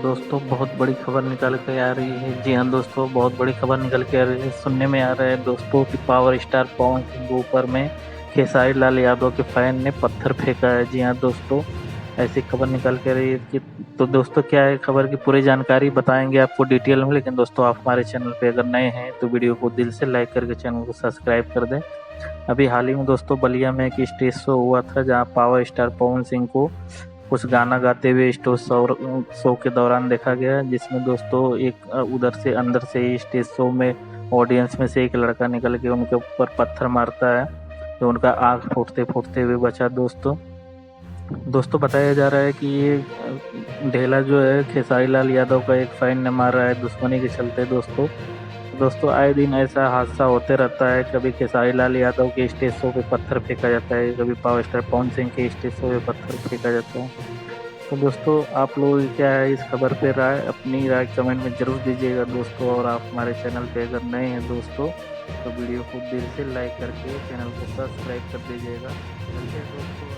दोस्तों बहुत बड़ी खबर निकल के आ रही है। जी हाँ दोस्तों, बहुत बड़ी खबर निकल के आ रही है। सुनने में आ रहा है दोस्तों कि पावर स्टार पवन सिंह के ऊपर में खेसारी लाल यादव के फैन ने पत्थर फेंका है। जी हाँ दोस्तों, ऐसी खबर निकल के आ रही है कि तो दोस्तों क्या है खबर की पूरी जानकारी बताएंगे आपको डिटेल में। लेकिन दोस्तों आप हमारे चैनल पे अगर नए हैं तो वीडियो को दिल से लाइक करके चैनल को सब्सक्राइब कर दें। अभी हाल ही में दोस्तों बलिया में एक स्टेज शो हुआ था जहाँ पावर स्टार पवन सिंह को कुछ गाना गाते हुए स्टेज शो के दौरान देखा गया, जिसमें दोस्तों एक उधर से अंदर से ही स्टेज शो में ऑडियंस में से एक लड़का निकल के उनके ऊपर पत्थर मारता है, तो उनका आँख फूटते फूटते हुए बचा। दोस्तों दोस्तों बताया जा रहा है कि ये ढेला जो है खेसारी लाल यादव का एक फैन ने मारा है दुश्मनी के चलते। दोस्तों दोस्तों आए दिन ऐसा हादसा होते रहता है, कभी खेसारी लाल यादव के स्टेज शो पे पत्थर फेंका जाता है, कभी पावर स्टार पवन सिंह के स्टेज शो पे पत्थर फेंका जाता है। तो दोस्तों आप लोग क्या है इस खबर पे राय, अपनी राय कमेंट में जरूर दीजिएगा दोस्तों। और आप हमारे चैनल पे अगर नए हैं दोस्तों तो वीडियो को दिल से लाइक करके चैनल को सब्सक्राइब कर दीजिएगा। चलिए दोस्तों।